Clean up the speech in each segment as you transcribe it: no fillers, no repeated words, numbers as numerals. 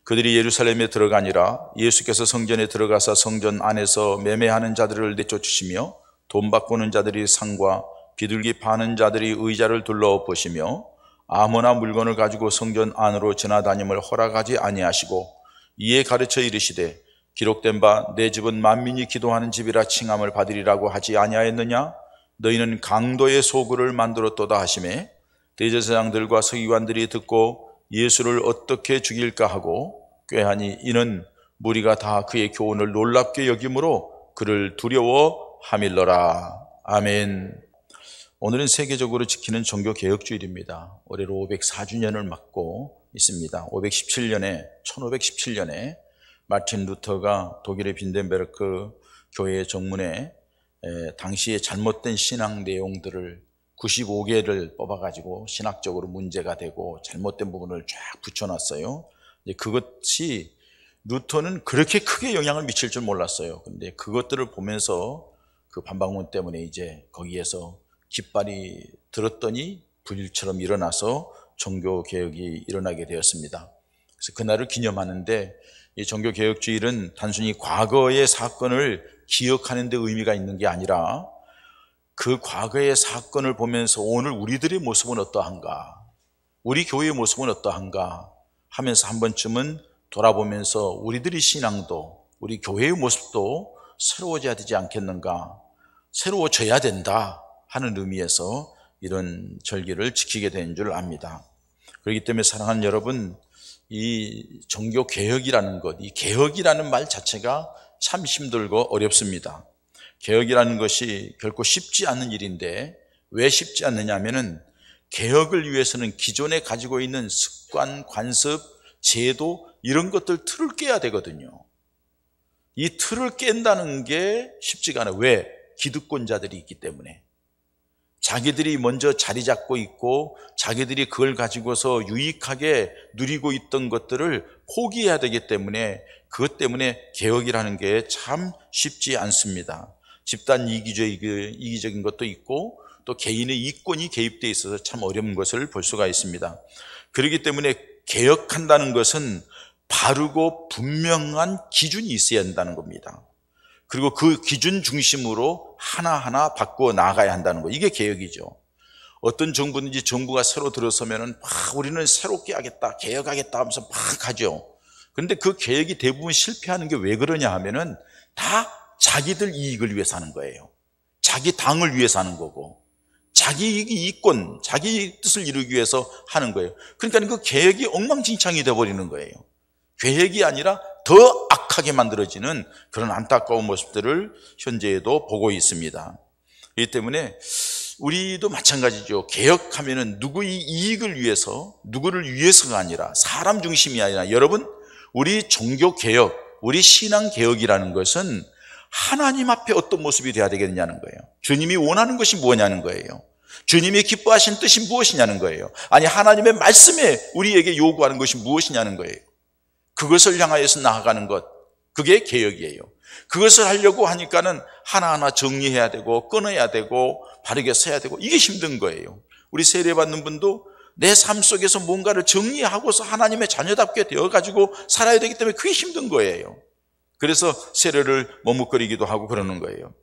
그들이 예루살렘에 들어가니라. 예수께서 성전에 들어가사 성전 안에서 매매하는 자들을 내쫓으시며 돈 바꾸는 자들이 상과 비둘기 파는 자들이 의자를 둘러보시며 아무나 물건을 가지고 성전 안으로 지나다님을 허락하지 아니하시고 이에 가르쳐 이르시되 기록된 바 내 집은 만민이 기도하는 집이라 칭함을 받으리라고 하지 아니하였느냐? 너희는 강도의 소굴을 만들었도다 하시매 대제사장들과 서기관들이 듣고 예수를 어떻게 죽일까 하고 꾀하니 이는 무리가 다 그의 교훈을 놀랍게 여김으로 그를 두려워함일러라. 아멘. 오늘은 세계적으로 지키는 종교개혁주일입니다. 올해로 504주년을 맞고 있습니다. 1517년에 마틴 루터가 독일의 빈덴베르크 교회의 정문에 당시에 잘못된 신앙 내용들을 95개를 뽑아가지고 신학적으로 문제가 되고 잘못된 부분을 쫙 붙여놨어요. 그것이 루터는 그렇게 크게 영향을 미칠 줄 몰랐어요. 근데 그것들을 보면서 그 반박문 때문에 이제 거기에서 깃발이 들었더니 불일처럼 일어나서 종교개혁이 일어나게 되었습니다. 그래서 그날을 기념하는데 이 종교개혁주일은 단순히 과거의 사건을 기억하는 데 의미가 있는 게 아니라 그 과거의 사건을 보면서 오늘 우리들의 모습은 어떠한가, 우리 교회의 모습은 어떠한가 하면서 한 번쯤은 돌아보면서 우리들의 신앙도 우리 교회의 모습도 새로워져야 되지 않겠는가, 새로워져야 된다 하는 의미에서 이런 절기를 지키게 된 줄 압니다. 그렇기 때문에 사랑하는 여러분, 이 종교개혁이라는 것, 이 개혁이라는 말 자체가 참 힘들고 어렵습니다. 개혁이라는 것이 결코 쉽지 않은 일인데 왜 쉽지 않느냐 하면은 개혁을 위해서는 기존에 가지고 있는 습관, 관습, 제도 이런 것들 틀을 깨야 되거든요. 이 틀을 깬다는 게 쉽지가 않아요. 왜? 기득권자들이 있기 때문에. 자기들이 먼저 자리 잡고 있고 자기들이 그걸 가지고서 유익하게 누리고 있던 것들을 포기해야 되기 때문에 그것 때문에 개혁이라는 게 참 쉽지 않습니다. 집단 이기적인 것도 있고 또 개인의 이권이 개입되어 있어서 참 어려운 것을 볼 수가 있습니다. 그렇기 때문에 개혁한다는 것은 바르고 분명한 기준이 있어야 한다는 겁니다. 그리고 그 기준 중심으로 하나하나 바꾸어 나가야 한다는 거, 이게 개혁이죠. 어떤 정부든지 정부가 새로 들어서면은 우리는 새롭게 하겠다, 개혁하겠다 하면서 막 하죠. 그런데 그 개혁이 대부분 실패하는 게 왜 그러냐 하면은 다 자기들 이익을 위해서 하는 거예요. 자기 당을 위해서 하는 거고 자기 이권, 자기 뜻을 이루기 위해서 하는 거예요. 그러니까 그 계획이 엉망진창이 되어버리는 거예요. 계획이 아니라 더 악하게 만들어지는 그런 안타까운 모습들을 현재에도 보고 있습니다. 그렇기 때문에 우리도 마찬가지죠. 개혁하면은 누구의 이익을 위해서, 누구를 위해서가 아니라 사람 중심이 아니라, 여러분, 우리 종교개혁, 우리 신앙개혁이라는 것은 하나님 앞에 어떤 모습이 돼야 되겠냐는 거예요. 주님이 원하는 것이 뭐냐는 거예요. 주님이 기뻐하신 뜻이 무엇이냐는 거예요. 아니, 하나님의 말씀에 우리에게 요구하는 것이 무엇이냐는 거예요. 그것을 향하여서 나아가는 것, 그게 개혁이에요. 그것을 하려고 하니까는 하나하나 정리해야 되고 끊어야 되고 바르게 써야 되고, 이게 힘든 거예요. 우리 세례받는 분도 내 삶 속에서 뭔가를 정리하고서 하나님의 자녀답게 되어가지고 살아야 되기 때문에 그게 힘든 거예요. 그래서 세례를 머뭇거리기도 하고 그러는 거예요.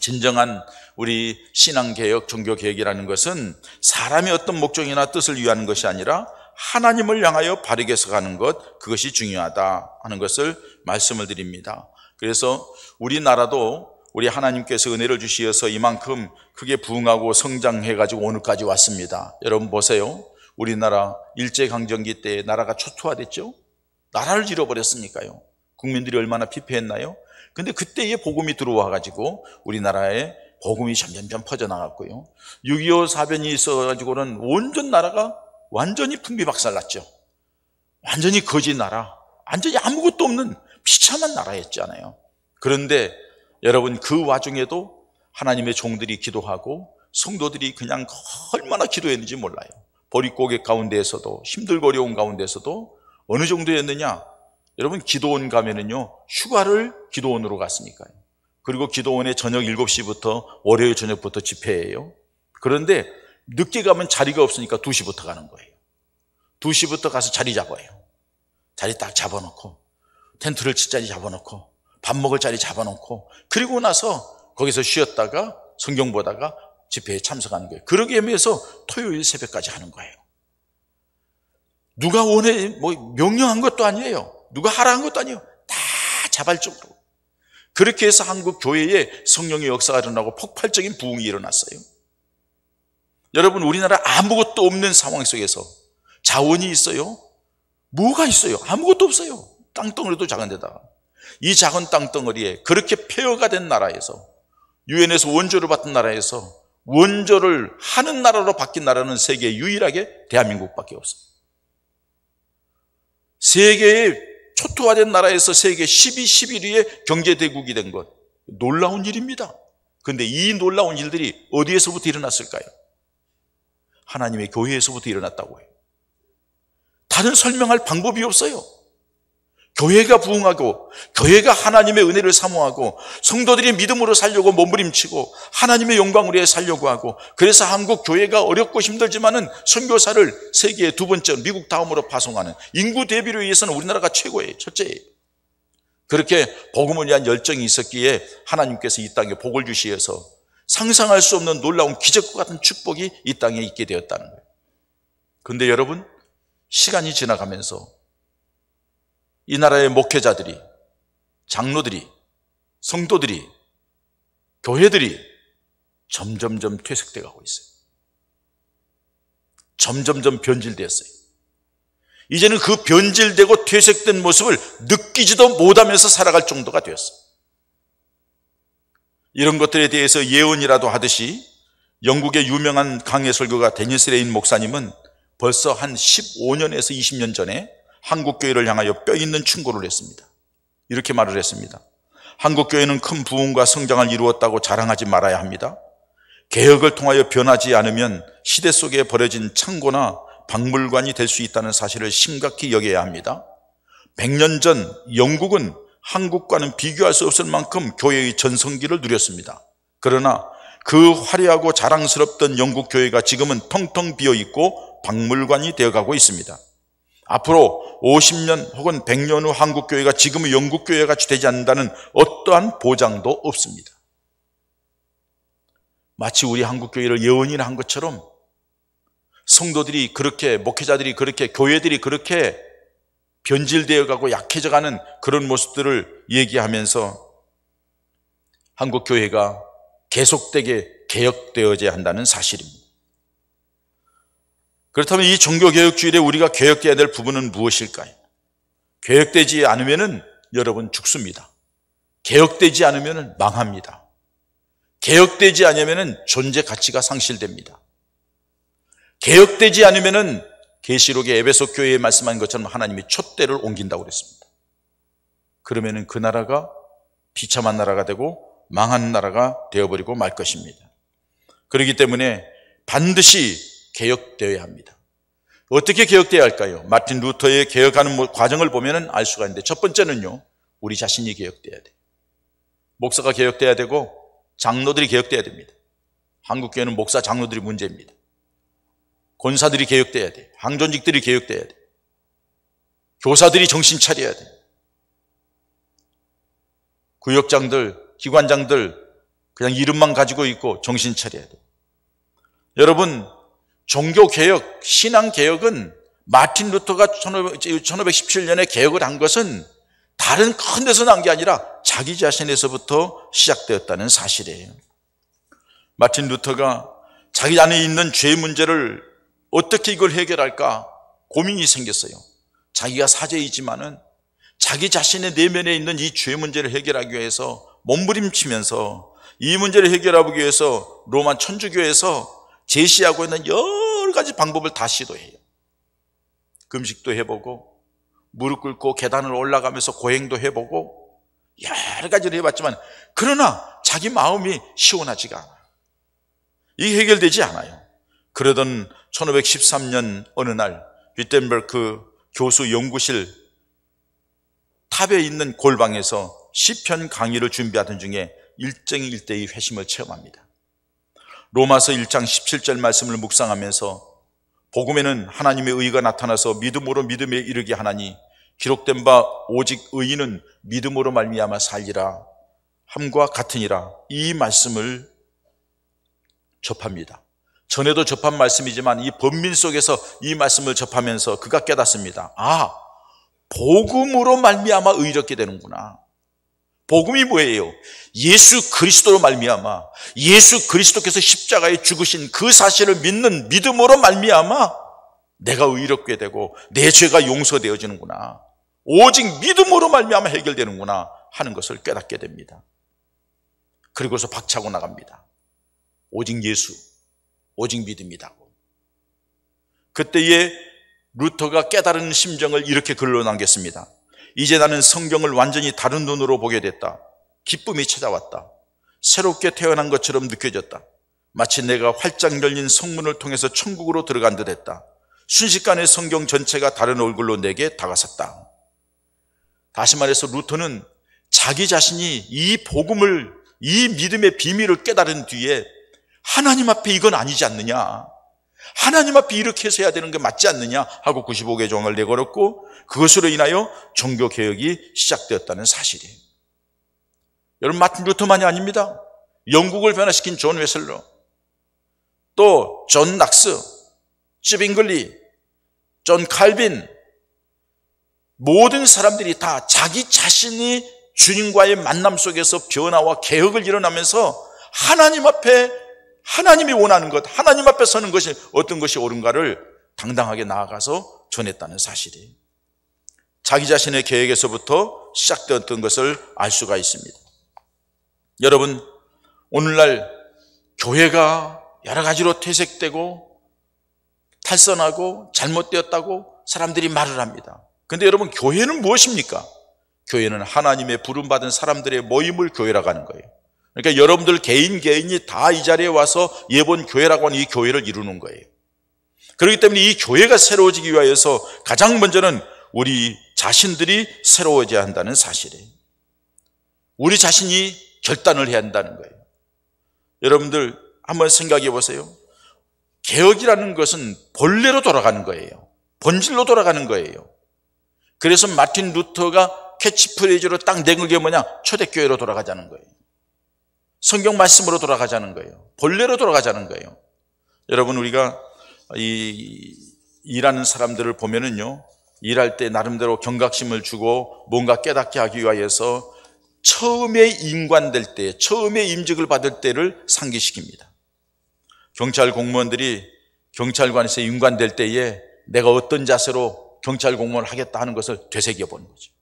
진정한 우리 신앙개혁, 종교개혁이라는 것은 사람의 어떤 목적이나 뜻을 위하는 것이 아니라 하나님을 향하여 바르게 서가는 것, 그것이 중요하다 하는 것을 말씀을 드립니다. 그래서 우리나라도 우리 하나님께서 은혜를 주시어서 이만큼 크게 부흥하고 성장해가지고 오늘까지 왔습니다. 여러분 보세요. 우리나라 일제강점기 때 나라가 초토화됐죠? 나라를 잃어버렸으니까요. 국민들이 얼마나 피폐했나요? 근데 그때에 복음이 들어와가지고 우리나라에 복음이 점점점 퍼져나갔고요. 6.25 사변이 있어가지고는 온전 나라가 완전히 풍비박살났죠. 완전히 거지 나라, 완전히 아무것도 없는 비참한 나라였잖아요. 그런데 여러분, 그 와중에도 하나님의 종들이 기도하고 성도들이 그냥 얼마나 기도했는지 몰라요. 보릿고개 가운데에서도, 힘들고 어려운 가운데서도 어느 정도였느냐? 여러분, 기도원 가면은요, 휴가를 기도원으로 갔으니까요. 그리고 기도원에 저녁 7시부터 월요일 저녁부터 집회예요. 그런데 늦게 가면 자리가 없으니까 2시부터 가는 거예요. 2시부터 가서 자리 잡아요. 자리 딱 잡아놓고 텐트를 칠 자리 잡아놓고 밥 먹을 자리 잡아놓고 그리고 나서 거기서 쉬었다가 성경 보다가 집회에 참석하는 거예요. 그러기 위해서 토요일 새벽까지 하는 거예요. 누가 원해 명령한 것도 아니에요. 누가 하라는 것도 아니에요. 다 자발적으로. 그렇게 해서 한국 교회에 성령의 역사가 일어나고 폭발적인 부흥이 일어났어요. 여러분, 우리나라 아무것도 없는 상황 속에서 자원이 있어요? 뭐가 있어요? 아무것도 없어요. 땅덩어리도 작은 데다가. 이 작은 땅덩어리에 그렇게 폐허가 된 나라에서, 유엔에서 원조를 받던 나라에서 원조를 하는 나라로 바뀐 나라는 세계에 유일하게 대한민국밖에 없어요. 세계의 초토화된 나라에서 세계 12, 11위의 경제대국이 된 것, 놀라운 일입니다. 그런데 이 놀라운 일들이 어디에서부터 일어났을까요? 하나님의 교회에서부터 일어났다고 해요. 다른 설명할 방법이 없어요. 교회가 부흥하고 교회가 하나님의 은혜를 사모하고 성도들이 믿음으로 살려고 몸부림치고 하나님의 영광을 위해 살려고 하고, 그래서 한국 교회가 어렵고 힘들지만은 선교사를 세계의 두 번째, 미국 다음으로 파송하는, 인구 대비로 의해서는 우리나라가 최고예요. 첫째예요. 그렇게 복음을 위한 열정이 있었기에 하나님께서 이 땅에 복을 주시어서 상상할 수 없는 놀라운 기적과 같은 축복이 이 땅에 있게 되었다는 거예요. 그런데 여러분, 시간이 지나가면서 이 나라의 목회자들이, 장로들이, 성도들이, 교회들이 점점점 퇴색돼 가고 있어요. 점점점 변질되었어요. 이제는 그 변질되고 퇴색된 모습을 느끼지도 못하면서 살아갈 정도가 되었어요. 이런 것들에 대해서 예언이라도 하듯이 영국의 유명한 강해 설교가 데니스 레인 목사님은 벌써 한 15년에서 20년 전에 한국교회를 향하여 뼈 있는 충고를 했습니다. 이렇게 말을 했습니다. 한국교회는 큰 부흥과 성장을 이루었다고 자랑하지 말아야 합니다. 개혁을 통하여 변하지 않으면 시대 속에 버려진 창고나 박물관이 될 수 있다는 사실을 심각히 여겨야 합니다. 100년 전 영국은 한국과는 비교할 수 없을 만큼 교회의 전성기를 누렸습니다. 그러나 그 화려하고 자랑스럽던 영국 교회가 지금은 텅텅 비어있고 박물관이 되어가고 있습니다. 앞으로 50년 혹은 100년 후 한국 교회가 지금의 영국 교회 같이 되지 않는다는 어떠한 보장도 없습니다. 마치 우리 한국 교회를 예언이나 한 것처럼 성도들이 그렇게, 목회자들이 그렇게, 교회들이 그렇게 변질되어 가고 약해져 가는 그런 모습들을 얘기하면서 한국 교회가 계속되게 개혁되어져야 한다는 사실입니다. 그렇다면 이 종교개혁주일에 우리가 개혁돼야 될 부분은 무엇일까요? 개혁되지 않으면 여러분 죽습니다. 개혁되지 않으면 망합니다. 개혁되지 않으면 존재 가치가 상실됩니다. 개혁되지 않으면 계시록의 에베소 교회에 말씀한 것처럼 하나님이 촛대를 옮긴다고 그랬습니다. 그러면 그 나라가 비참한 나라가 되고 망한 나라가 되어버리고 말 것입니다. 그렇기 때문에 반드시 개혁되어야 합니다. 어떻게 개혁되어야 할까요? 마틴 루터의 개혁하는 과정을 보면 알 수가 있는데, 첫 번째는요, 우리 자신이 개혁되어야 돼요. 목사가 개혁되어야 되고 장로들이 개혁되어야 됩니다. 한국교회는 목사, 장로들이 문제입니다. 권사들이 개혁돼야 돼요. 항존직들이 개혁돼야 돼요. 교사들이 정신 차려야 돼요. 구역장들, 기관장들 그냥 이름만 가지고 있고 정신 차려야 돼요. 여러분, 종교개혁, 신앙개혁은 마틴 루터가 1517년에 개혁을 한 것은 다른 큰 데서 난 게 아니라 자기 자신에서부터 시작되었다는 사실이에요. 마틴 루터가 자기 안에 있는 죄 문제를 어떻게 이걸 해결할까 고민이 생겼어요. 자기가 사제이지만은 자기 자신의 내면에 있는 이 죄 문제를 해결하기 위해서 몸부림치면서 이 문제를 해결하기 위해서 로마 천주교에서 제시하고 있는 여러 가지 방법을 다 시도해요. 금식도 해보고 무릎 꿇고 계단을 올라가면서 고행도 해보고 여러 가지를 해봤지만, 그러나 자기 마음이 시원하지가 않아요. 이게 해결되지 않아요. 그러던 1513년 어느 날 위텐베르크 교수 연구실 탑에 있는 골방에서 시편 강의를 준비하던 중에 일정일대의 회심을 체험합니다. 로마서 1장 17절 말씀을 묵상하면서 복음에는 하나님의 의가 나타나서 믿음으로 믿음에 이르게 하나니 기록된 바 오직 의인은 믿음으로 말미암아 살리라 함과 같으니라, 이 말씀을 접합니다. 전에도 접한 말씀이지만 이 번민 속에서 이 말씀을 접하면서 그가 깨닫습니다. 아, 복음으로 말미암아 의롭게 되는구나. 복음이 뭐예요? 예수 그리스도로 말미암아, 예수 그리스도께서 십자가에 죽으신 그 사실을 믿는 믿음으로 말미암아 내가 의롭게 되고 내 죄가 용서되어지는구나, 오직 믿음으로 말미암아 해결되는구나 하는 것을 깨닫게 됩니다. 그리고서 박차고 나갑니다. 오직 예수, 오직 믿음이라고. 그때에 루터가 깨달은 심정을 이렇게 글로 남겼습니다. 이제 나는 성경을 완전히 다른 눈으로 보게 됐다. 기쁨이 찾아왔다. 새롭게 태어난 것처럼 느껴졌다. 마치 내가 활짝 열린 성문을 통해서 천국으로 들어간 듯 했다. 순식간에 성경 전체가 다른 얼굴로 내게 다가섰다. 다시 말해서 루터는 자기 자신이 이 복음을, 이 믿음의 비밀을 깨달은 뒤에 하나님 앞에 이건 아니지 않느냐, 하나님 앞에 이렇게 해서 해야 되는 게 맞지 않느냐 하고 95개 조항을 내걸었고, 그것으로 인하여 종교개혁이 시작되었다는 사실이에요. 여러분, 마틴 루터만이 아닙니다. 영국을 변화시킨 존 웨슬러, 또 존 낙스, 쯔빙글리, 존 칼빈, 모든 사람들이 다 자기 자신이 주님과의 만남 속에서 변화와 개혁을 일어나면서 하나님 앞에, 하나님이 원하는 것, 하나님 앞에 서는 것이 어떤 것이 옳은가를 당당하게 나아가서 전했다는 사실이, 자기 자신의 계획에서부터 시작되었던 것을 알 수가 있습니다. 여러분, 오늘날 교회가 여러 가지로 퇴색되고 탈선하고 잘못되었다고 사람들이 말을 합니다. 그런데 여러분, 교회는 무엇입니까? 교회는 하나님의 부름받은 사람들의 모임을 교회라고 하는 거예요. 그러니까 여러분들 개인이 다 이 자리에 와서 예본 교회라고 하는 이 교회를 이루는 거예요. 그렇기 때문에 이 교회가 새로워지기 위하여서 가장 먼저는 우리 자신들이 새로워져야 한다는 사실이에요. 우리 자신이 결단을 해야 한다는 거예요. 여러분들 한번 생각해 보세요. 개혁이라는 것은 본래로 돌아가는 거예요. 본질로 돌아가는 거예요. 그래서 마틴 루터가 캐치프레이즈로 딱 낸 게 뭐냐? 초대교회로 돌아가자는 거예요. 성경 말씀으로 돌아가자는 거예요. 본래로 돌아가자는 거예요. 여러분, 우리가 일하는 사람들을 보면은요, 일할 때 나름대로 경각심을 주고 뭔가 깨닫게 하기 위하여서 처음에 임관될 때, 처음에 임직을 받을 때를 상기시킵니다. 경찰 공무원들이 경찰관에서 임관될 때에 내가 어떤 자세로 경찰 공무원을 하겠다 하는 것을 되새겨 보는 거죠.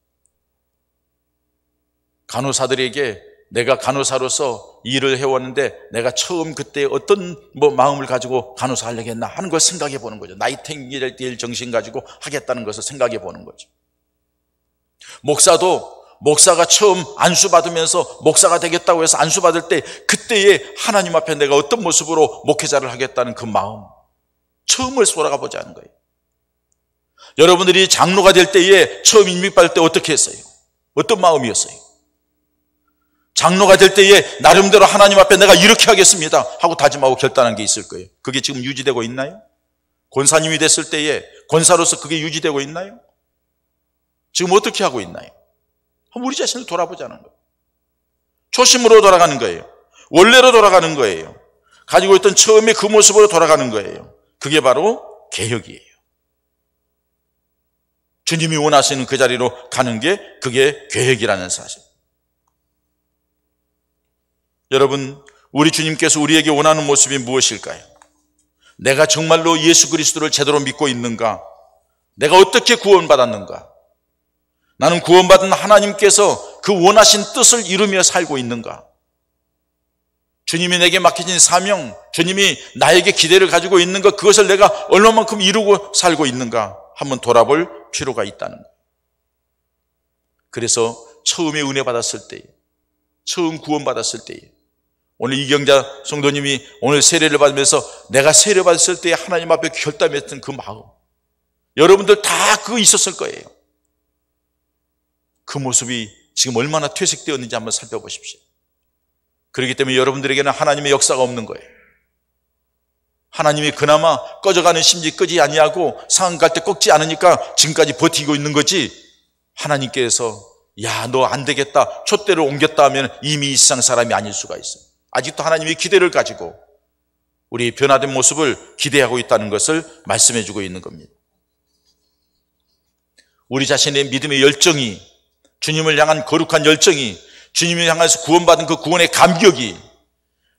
간호사들에게 내가 간호사로서 일을 해왔는데 내가 처음 그때 어떤 마음을 가지고 간호사 하려겠나 하는 걸 생각해 보는 거죠. 나이팅게일 정신 가지고 하겠다는 것을 생각해 보는 거죠. 목사가 처음 안수받으면서 목사가 되겠다고 해서 안수받을 때 그때에 하나님 앞에 내가 어떤 모습으로 목회자를 하겠다는 그 마음, 처음을 돌아가 보지 않은 거예요. 여러분들이 장로가 될 때에 처음 임직받을 때 어떻게 했어요? 어떤 마음이었어요? 장로가 될 때에 나름대로 하나님 앞에 내가 이렇게 하겠습니다 하고 다짐하고 결단한 게 있을 거예요. 그게 지금 유지되고 있나요? 권사님이 됐을 때에 권사로서 그게 유지되고 있나요? 지금 어떻게 하고 있나요? 우리 자신을 돌아보자는 거예요. 초심으로 돌아가는 거예요. 원래로 돌아가는 거예요. 가지고 있던 처음에 그 모습으로 돌아가는 거예요. 그게 바로 개혁이에요. 주님이 원하시는 그 자리로 가는 게 그게 계획이라는 사실. 여러분, 우리 주님께서 우리에게 원하는 모습이 무엇일까요? 내가 정말로 예수 그리스도를 제대로 믿고 있는가? 내가 어떻게 구원받았는가? 나는 구원받은 하나님께서 그 원하신 뜻을 이루며 살고 있는가? 주님이 내게 맡기신 사명, 주님이 나에게 기대를 가지고 있는 것, 그것을 내가 얼마만큼 이루고 살고 있는가? 한번 돌아볼 필요가 있다는 거예요. 그래서 처음에 은혜 받았을 때에, 처음 구원받았을 때에, 오늘 이경자 성도님이 오늘 세례를 받으면서 내가 세례 받았을 때 하나님 앞에 결단했던 그 마음, 여러분들 다 그거 있었을 거예요. 그 모습이 지금 얼마나 퇴색되었는지 한번 살펴보십시오. 그렇기 때문에 여러분들에게는 하나님의 역사가 없는 거예요. 하나님이 그나마 꺼져가는 심지 끄지 아니하고 상한 갈 때 꺾지 않으니까 지금까지 버티고 있는 거지, 하나님께서 야, 너 안 되겠다, 촛대를 옮겼다 하면 이미 이 세상 사람이 아닐 수가 있어요. 아직도 하나님이 기대를 가지고 우리 변화된 모습을 기대하고 있다는 것을 말씀해 주고 있는 겁니다. 우리 자신의 믿음의 열정이, 주님을 향한 거룩한 열정이, 주님을 향해서 구원받은 그 구원의 감격이,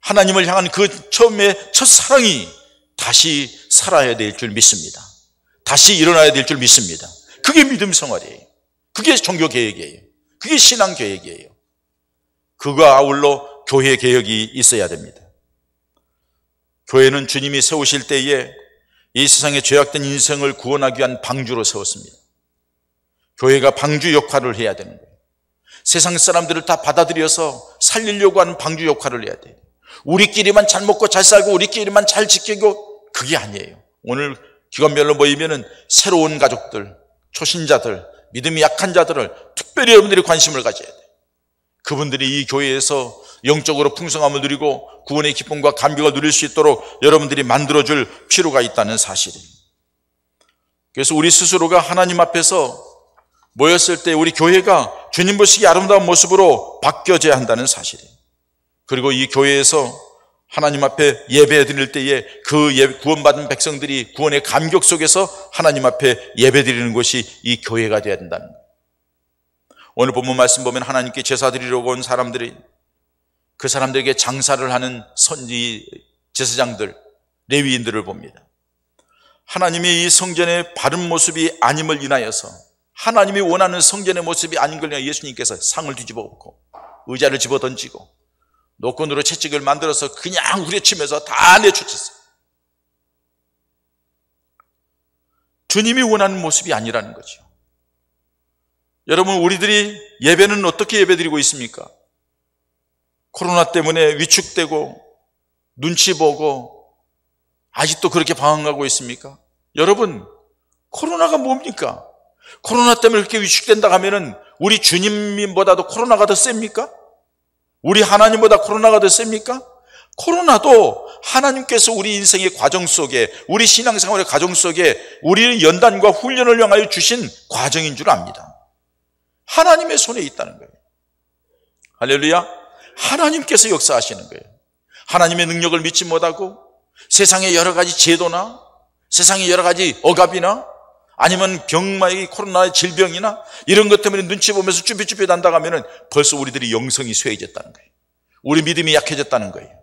하나님을 향한 그 처음의 첫사랑이 다시 살아야 될 줄 믿습니다. 다시 일어나야 될 줄 믿습니다. 그게 믿음 생활이에요. 그게 종교 개혁이에요. 그게 신앙 개혁이에요. 그거 아울러 교회 개혁이 있어야 됩니다. 교회는 주님이 세우실 때에 이 세상의 죄악된 인생을 구원하기 위한 방주로 세웠습니다. 교회가 방주 역할을 해야 되는 거예요. 세상 사람들을 다 받아들여서 살리려고 하는 방주 역할을 해야 돼요. 우리끼리만 잘 먹고 잘 살고 우리끼리만 잘 지키고, 그게 아니에요. 오늘 기관별로 모이면은 새로운 가족들, 초신자들, 믿음이 약한 자들을 특별히 여러분들이 관심을 가져야 돼요. 그분들이 이 교회에서 영적으로 풍성함을 누리고 구원의 기쁨과 감격을 누릴 수 있도록 여러분들이 만들어줄 필요가 있다는 사실이에요. 그래서 우리 스스로가 하나님 앞에서 모였을 때 우리 교회가 주님 보시기 아름다운 모습으로 바뀌어져야 한다는 사실이에요. 그리고 이 교회에서 하나님 앞에 예배 드릴 때에 그 구원받은 백성들이 구원의 감격 속에서 하나님 앞에 예배 드리는 것이 이 교회가 되어야 된다는 거예요. 오늘 본문 말씀 보면 하나님께 제사 드리려고 온 사람들이, 그 사람들에게 장사를 하는 제사장들, 레위인들을 봅니다. 하나님이 이 성전의 바른 모습이 아님을 인하여서, 하나님이 원하는 성전의 모습이 아닌 걸 예수님께서 상을 뒤집어 엎고 의자를 집어 던지고 노건으로 채찍을 만들어서 그냥 후려치면서 다 내쫓았어요. 주님이 원하는 모습이 아니라는 거죠. 여러분, 우리들이 예배는 어떻게 예배드리고 있습니까? 코로나 때문에 위축되고 눈치 보고 아직도 그렇게 방황하고 있습니까? 여러분, 코로나가 뭡니까? 코로나 때문에 그렇게 위축된다 하면은 우리 주님보다도 코로나가 더 셉니까? 우리 하나님보다 코로나가 더 셉니까? 코로나도 하나님께서 우리 인생의 과정 속에, 우리 신앙생활의 과정 속에 우리의 연단과 훈련을 향하여 주신 과정인 줄 압니다. 하나님의 손에 있다는 거예요. 할렐루야. 하나님께서 역사하시는 거예요. 하나님의 능력을 믿지 못하고 세상의 여러 가지 제도나 세상의 여러 가지 억압이나 아니면 병마의 코로나의 질병이나 이런 것 때문에 눈치 보면서 쭈뼛쭈뼛 한다고 하면은 벌써 우리들이 영성이 쇠해졌다는 거예요. 우리 믿음이 약해졌다는 거예요.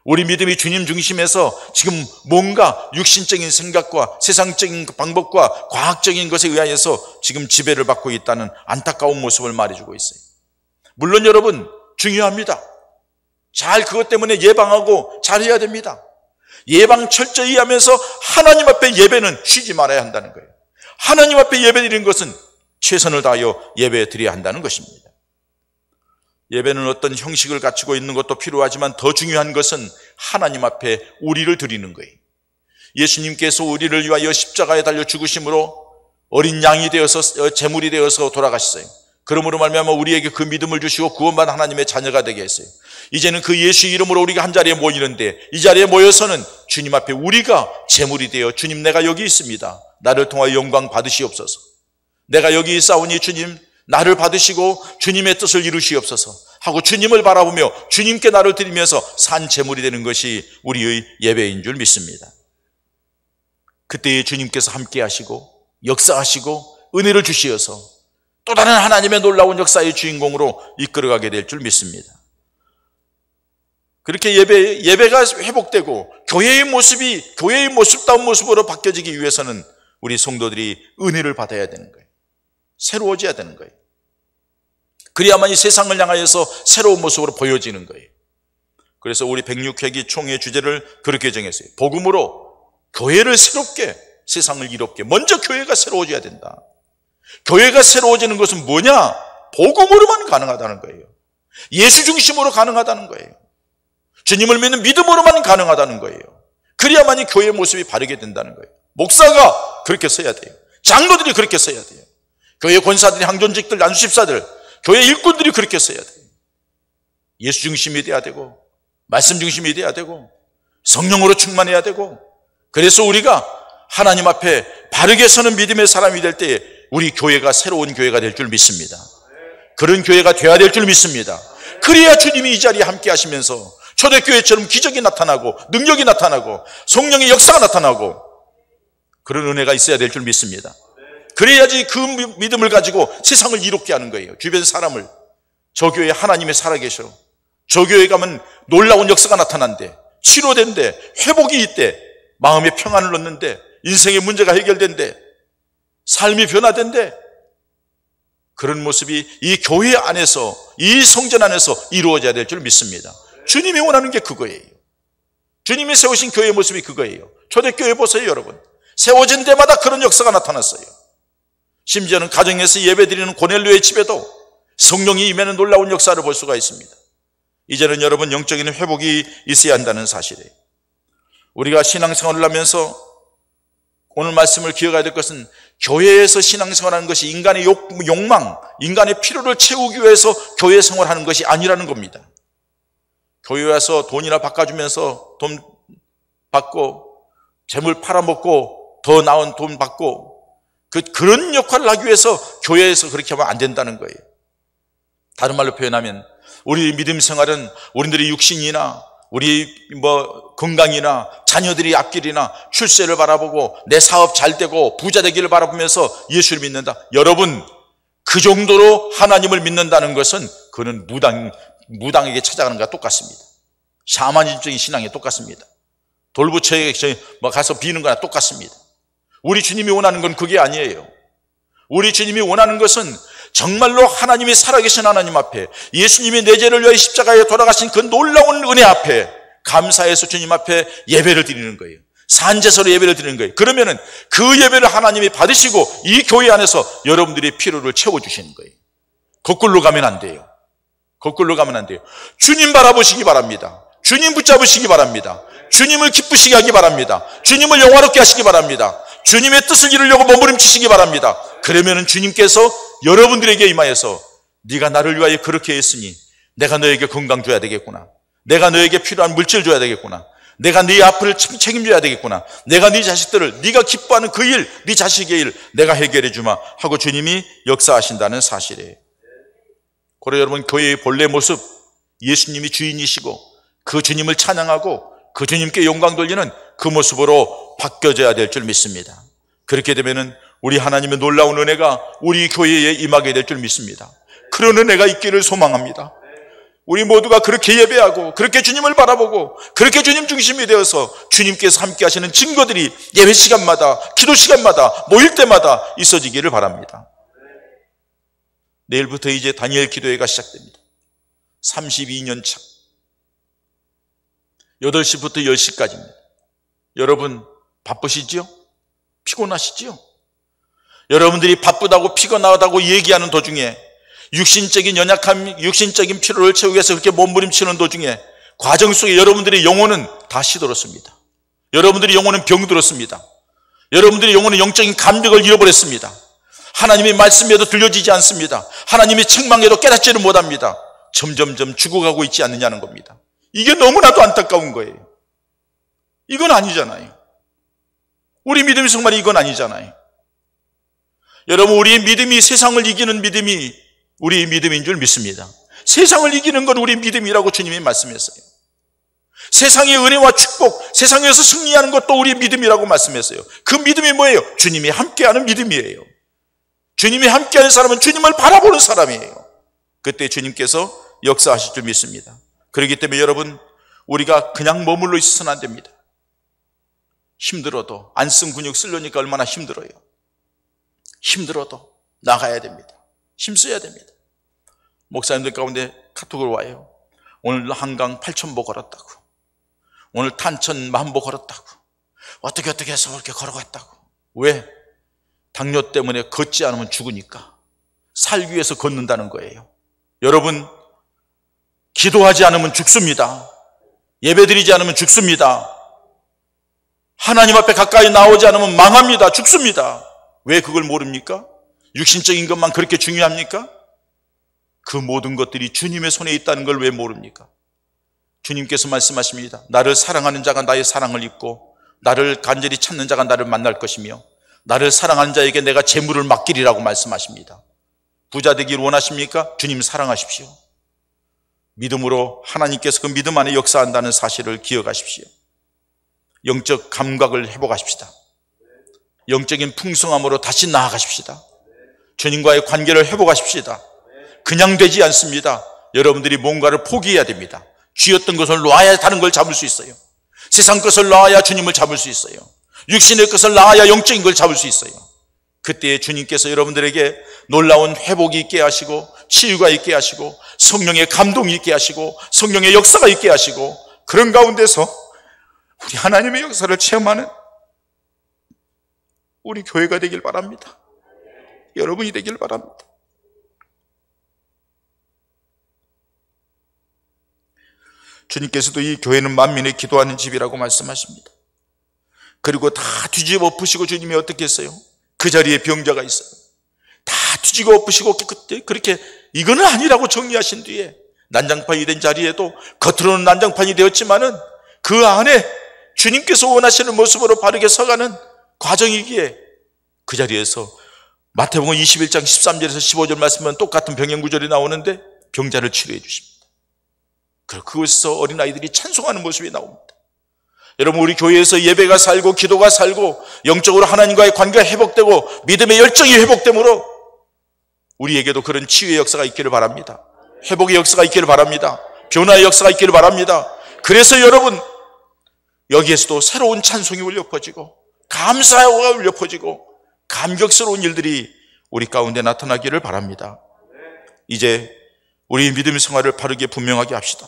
우리 믿음이 주님 중심에서 지금 뭔가 육신적인 생각과 세상적인 방법과 과학적인 것에 의하여서 지금 지배를 받고 있다는 안타까운 모습을 말해주고 있어요. 물론 여러분, 중요합니다. 잘 그것 때문에 예방하고 잘해야 됩니다. 예방 철저히 하면서 하나님 앞에 예배는 쉬지 말아야 한다는 거예요. 하나님 앞에 예배 드리는 것은 최선을 다하여 예배 드려야 한다는 것입니다. 예배는 어떤 형식을 갖추고 있는 것도 필요하지만 더 중요한 것은 하나님 앞에 우리를 드리는 거예요. 예수님께서 우리를 위하여 십자가에 달려 죽으심으로 어린 양이 되어서 제물이 되어서 돌아가셨어요. 그러므로 말미암아 우리에게 그 믿음을 주시고 구원받은 하나님의 자녀가 되게 했어요. 이제는 그 예수 이름으로 우리가 한 자리에 모이는데, 이 자리에 모여서는 주님 앞에 우리가 제물이 되어 주님, 내가 여기 있습니다. 나를 통하여 영광 받으시옵소서. 내가 여기 있사오니 주님 나를 받으시고 주님의 뜻을 이루시옵소서 하고 주님을 바라보며 주님께 나를 드리면서 산 제물이 되는 것이 우리의 예배인 줄 믿습니다. 그때에 주님께서 함께 하시고 역사하시고 은혜를 주시어서 또 다른 하나님의 놀라운 역사의 주인공으로 이끌어가게 될 줄 믿습니다. 그렇게 예배가 회복되고 교회의 모습이 교회의 모습다운 모습으로 바뀌어지기 위해서는 우리 성도들이 은혜를 받아야 되는 거예요. 새로워져야 되는 거예요. 그래야만 이 세상을 향하여서 새로운 모습으로 보여지는 거예요. 그래서 우리 106회기 총회 주제를 그렇게 정했어요. 복음으로 교회를 새롭게, 세상을 이롭게. 먼저 교회가 새로워져야 된다. 교회가 새로워지는 것은 뭐냐? 복음으로만 가능하다는 거예요. 예수 중심으로 가능하다는 거예요. 주님을 믿는 믿음으로만 가능하다는 거예요. 그래야만이 교회의 모습이 바르게 된다는 거예요. 목사가 그렇게 써야 돼요. 장로들이 그렇게 써야 돼요. 교회 권사들이, 항존직들, 난수집사들, 교회 일꾼들이 그렇게 써야 돼요. 예수 중심이 돼야 되고 말씀 중심이 돼야 되고 성령으로 충만해야 되고, 그래서 우리가 하나님 앞에 바르게 서는 믿음의 사람이 될 때에 우리 교회가 새로운 교회가 될 줄 믿습니다. 그런 교회가 되어야 될 줄 믿습니다. 그래야 주님이 이 자리에 함께 하시면서 초대교회처럼 기적이 나타나고 능력이 나타나고 성령의 역사가 나타나고 그런 은혜가 있어야 될 줄 믿습니다. 그래야지 그 믿음을 가지고 세상을 이롭게 하는 거예요. 주변 사람을. 저 교회에 하나님이 살아계셔. 저 교회 가면 놀라운 역사가 나타난대. 치료된대. 회복이 있대. 마음의 평안을 얻는데, 인생의 문제가 해결된대. 삶이 변화된대. 그런 모습이 이 교회 안에서, 이 성전 안에서 이루어져야 될 줄 믿습니다. 주님이 원하는 게 그거예요. 주님이 세우신 교회의 모습이 그거예요. 초대교회 보세요, 여러분. 세워진 데마다 그런 역사가 나타났어요. 심지어는 가정에서 예배드리는 고넬료의 집에도 성령이 임하는 놀라운 역사를 볼 수가 있습니다. 이제는 여러분 영적인 회복이 있어야 한다는 사실이에요. 우리가 신앙생활을 하면서 오늘 말씀을 기억해야 될 것은 교회에서 신앙생활하는 것이 인간의 욕망, 인간의 필요를 채우기 위해서 교회 생활하는 것이 아니라는 겁니다. 교회 와서 돈이나 바꿔주면서 돈 받고 재물 팔아먹고 더 나은 돈 받고 그런 역할을 하기 위해서 교회에서 그렇게 하면 안 된다는 거예요. 다른 말로 표현하면 우리 믿음 생활은 우리들의 육신이나 우리 건강이나 자녀들이 앞길이나 출세를 바라보고 내 사업 잘 되고 부자 되기를 바라보면서 예수를 믿는다. 여러분, 그 정도로 하나님을 믿는다는 것은 그는 무당에게 찾아가는 것과 똑같습니다. 샤머니즘적인 신앙에 똑같습니다. 돌부처에게 가서 비는 거나 똑같습니다. 우리 주님이 원하는 건 그게 아니에요. 우리 주님이 원하는 것은 정말로 하나님이 살아계신 하나님 앞에, 예수님이 내 죄를 위하여 십자가에 돌아가신 그 놀라운 은혜 앞에 감사해서 주님 앞에 예배를 드리는 거예요. 산제사로 예배를 드리는 거예요. 그러면은 그 예배를 하나님이 받으시고 이 교회 안에서 여러분들의 필요를 채워주시는 거예요. 거꾸로 가면 안 돼요. 거꾸로 가면 안 돼요. 주님 바라보시기 바랍니다. 주님 붙잡으시기 바랍니다. 주님을 기쁘시게 하기 바랍니다. 주님을 영화롭게 하시기 바랍니다. 주님의 뜻을 이루려고 몸부림치시기 바랍니다. 그러면은 주님께서 여러분들에게 임하여서 네가 나를 위하여 그렇게 했으니 내가 너에게 건강 줘야 되겠구나. 내가 너에게 필요한 물질 줘야 되겠구나. 내가 네 앞을 책임져야 되겠구나. 내가 네 자식들을 네가 기뻐하는 그 일, 네 자식의 일 내가 해결해 주마 하고 주님이 역사하신다는 사실이에요. 그래 여러분, 교회의 본래 모습, 예수님이 주인이시고 그 주님을 찬양하고 그 주님께 영광 돌리는 그 모습으로 바뀌어져야 될 줄 믿습니다. 그렇게 되면은 우리 하나님의 놀라운 은혜가 우리 교회에 임하게 될 줄 믿습니다. 그런 은혜가 있기를 소망합니다. 우리 모두가 그렇게 예배하고 그렇게 주님을 바라보고 그렇게 주님 중심이 되어서 주님께서 함께 하시는 증거들이 예배 시간마다, 기도 시간마다, 모일 때마다 있어지기를 바랍니다. 내일부터 이제 다니엘 기도회가 시작됩니다. 32년 차 8시부터 10시까지입니다. 여러분 바쁘시지요? 피곤하시지요? 여러분들이 바쁘다고 피곤하다고 얘기하는 도중에 육신적인 연약함, 육신적인 피로를 채우기 위해서 그렇게 몸부림치는 도중에 과정 속에 여러분들의 영혼은 다 시들었습니다. 여러분들의 영혼은 병들었습니다. 여러분들의 영혼은 영적인 감격을 잃어버렸습니다. 하나님의 말씀에도 들려지지 않습니다. 하나님의 책망에도 깨닫지를 못합니다. 점점점 죽어가고 있지 않느냐는 겁니다. 이게 너무나도 안타까운 거예요. 이건 아니잖아요. 우리 믿음이 정말 이건 아니잖아요. 여러분, 우리의 믿음이 세상을 이기는 믿음이 우리의 믿음인 줄 믿습니다. 세상을 이기는 건 우리 믿음이라고 주님이 말씀했어요. 세상의 은혜와 축복, 세상에서 승리하는 것도 우리 믿음이라고 말씀했어요. 그 믿음이 뭐예요? 주님이 함께하는 믿음이에요. 주님이 함께하는 사람은 주님을 바라보는 사람이에요. 그때 주님께서 역사하실 줄 믿습니다. 그렇기 때문에 여러분, 우리가 그냥 머물러 있어서는 안 됩니다. 힘들어도, 안 쓴 근육 쓰려니까 얼마나 힘들어요. 힘들어도 나가야 됩니다. 힘써야 됩니다. 목사님들 가운데 카톡으로 와요. 오늘 한강 8,000보 걸었다고, 오늘 탄천 10,000보 걸었다고, 어떻게 해서 그렇게 걸어갔다고. 왜? 당뇨 때문에 걷지 않으면 죽으니까 살기 위해서 걷는다는 거예요. 여러분, 기도하지 않으면 죽습니다. 예배드리지 않으면 죽습니다. 하나님 앞에 가까이 나오지 않으면 망합니다. 죽습니다. 왜 그걸 모릅니까? 육신적인 것만 그렇게 중요합니까? 그 모든 것들이 주님의 손에 있다는 걸 왜 모릅니까? 주님께서 말씀하십니다. 나를 사랑하는 자가 나의 사랑을 입고 나를 간절히 찾는 자가 나를 만날 것이며 나를 사랑하는 자에게 내가 재물을 맡기리라고 말씀하십니다. 부자 되기를 원하십니까? 주님 사랑하십시오. 믿음으로 하나님께서 그 믿음 안에 역사한다는 사실을 기억하십시오. 영적 감각을 회복하십시다. 영적인 풍성함으로 다시 나아가십시다. 주님과의 관계를 회복하십시다. 그냥 되지 않습니다. 여러분들이 뭔가를 포기해야 됩니다. 쥐었던 것을 놓아야 다른 걸 잡을 수 있어요. 세상 것을 놓아야 주님을 잡을 수 있어요. 육신의 것을 놓아야 영적인 걸 잡을 수 있어요. 그때 주님께서 여러분들에게 놀라운 회복이 있게 하시고 치유가 있게 하시고 성령의 감동이 있게 하시고 성령의 역사가 있게 하시고 그런 가운데서 우리 하나님의 역사를 체험하는 우리 교회가 되길 바랍니다. 여러분이 되길 바랍니다. 주님께서도 이 교회는 만민의 기도하는 집이라고 말씀하십니다. 그리고 다 뒤집어 엎으시고 주님이 어떻게 했어요? 그 자리에 병자가 있어요. 다 뒤집어 엎으시고 그렇게 이거는 아니라고 정리하신 뒤에 난장판이 된 자리에도 겉으로는 난장판이 되었지만은 그 안에 주님께서 원하시는 모습으로 바르게 서가는 과정이기에 그 자리에서 마태복음 21장 13절에서 15절 말씀은 똑같은 병행 구절이 나오는데 병자를 치료해 주십니다. 그리고 그곳에서 어린아이들이 찬송하는 모습이 나옵니다. 여러분, 우리 교회에서 예배가 살고 기도가 살고 영적으로 하나님과의 관계가 회복되고 믿음의 열정이 회복되므로 우리에게도 그런 치유의 역사가 있기를 바랍니다. 회복의 역사가 있기를 바랍니다. 변화의 역사가 있기를 바랍니다. 그래서 여러분, 여기에서도 새로운 찬송이 울려 퍼지고 감사가 울려 퍼지고 감격스러운 일들이 우리 가운데 나타나기를 바랍니다. 이제 우리 믿음의 생활을 바르게 분명하게 합시다.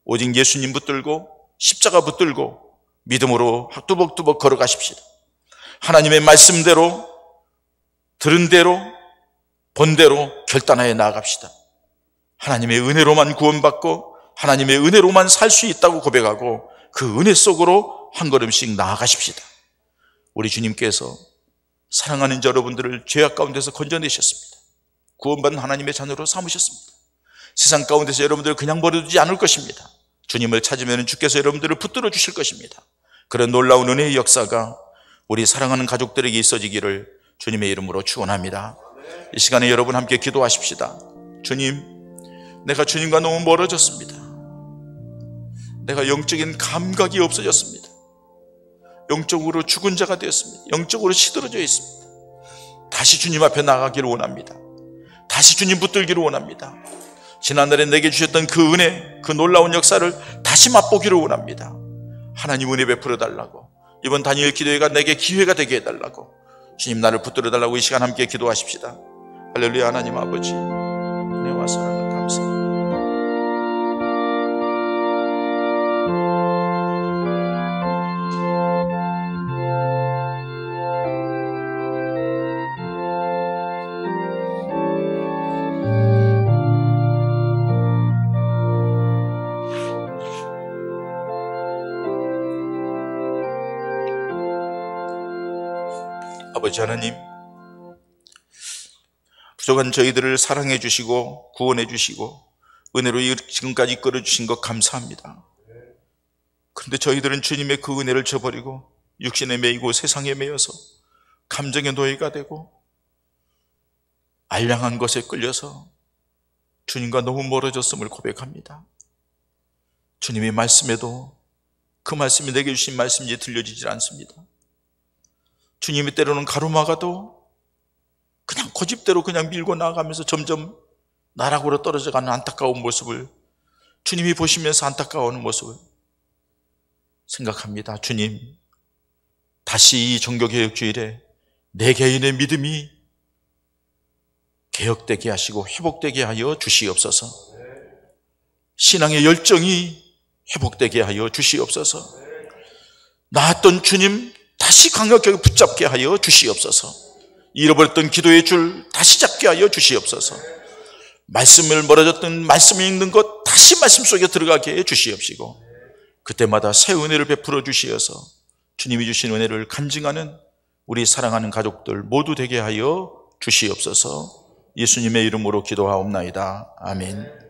오직 예수님 붙들고 십자가 붙들고 믿음으로 뚜벅뚜벅 걸어가십시다. 하나님의 말씀대로 들은 대로 본 대로 결단하여 나아갑시다. 하나님의 은혜로만 구원받고 하나님의 은혜로만 살 수 있다고 고백하고 그 은혜 속으로 한 걸음씩 나아가십시다. 우리 주님께서 사랑하는 여러분들을 죄악 가운데서 건져내셨습니다. 구원받은 하나님의 자녀로 삼으셨습니다. 세상 가운데서 여러분들을 그냥 버려두지 않을 것입니다. 주님을 찾으면 주께서 여러분들을 붙들어 주실 것입니다. 그런 놀라운 은혜의 역사가 우리 사랑하는 가족들에게 있어지기를 주님의 이름으로 축원합니다. 이 시간에 여러분 함께 기도하십시다. 주님, 내가 주님과 너무 멀어졌습니다. 내가 영적인 감각이 없어졌습니다. 영적으로 죽은 자가 되었습니다. 영적으로 시들어져 있습니다. 다시 주님 앞에 나가기를 원합니다. 다시 주님 붙들기를 원합니다. 지난날에 내게 주셨던 그 은혜, 그 놀라운 역사를 다시 맛보기를 원합니다. 하나님 은혜 베풀어 달라고, 이번 다니엘 기도회가 내게 기회가 되게 해달라고, 주님 나를 붙들어 달라고 이 시간 함께 기도하십시다. 할렐루야. 하나님 아버지, 은혜와 사랑을 감사합니다. 아버지 하나님, 부족한 저희들을 사랑해 주시고 구원해 주시고 은혜로 지금까지 이끌어 주신 것 감사합니다. 그런데 저희들은 주님의 그 은혜를 저버리고 육신에 매이고 세상에 매여서 감정의 노예가 되고 알량한 것에 끌려서 주님과 너무 멀어졌음을 고백합니다. 주님의 말씀에도 그 말씀이 내게 주신 말씀이 들려지질 않습니다. 주님이 때로는 가로막아도 그냥 고집대로 그냥 밀고 나아가면서 점점 나락으로 떨어져가는 안타까운 모습을 주님이 보시면서 안타까워하는 모습을 생각합니다. 주님, 다시 이 종교개혁주일에 내 개인의 믿음이 개혁되게 하시고 회복되게 하여 주시옵소서. 신앙의 열정이 회복되게 하여 주시옵소서. 나았던 주님 다시 강력하게 붙잡게 하여 주시옵소서. 잃어버렸던 기도의 줄 다시 잡게 하여 주시옵소서. 말씀을 멀어졌던 말씀을 읽는 것 다시 말씀 속에 들어가게 해 주시옵시고 그때마다 새 은혜를 베풀어 주시어서 주님이 주신 은혜를 간증하는 우리 사랑하는 가족들 모두 되게 하여 주시옵소서. 예수님의 이름으로 기도하옵나이다. 아멘.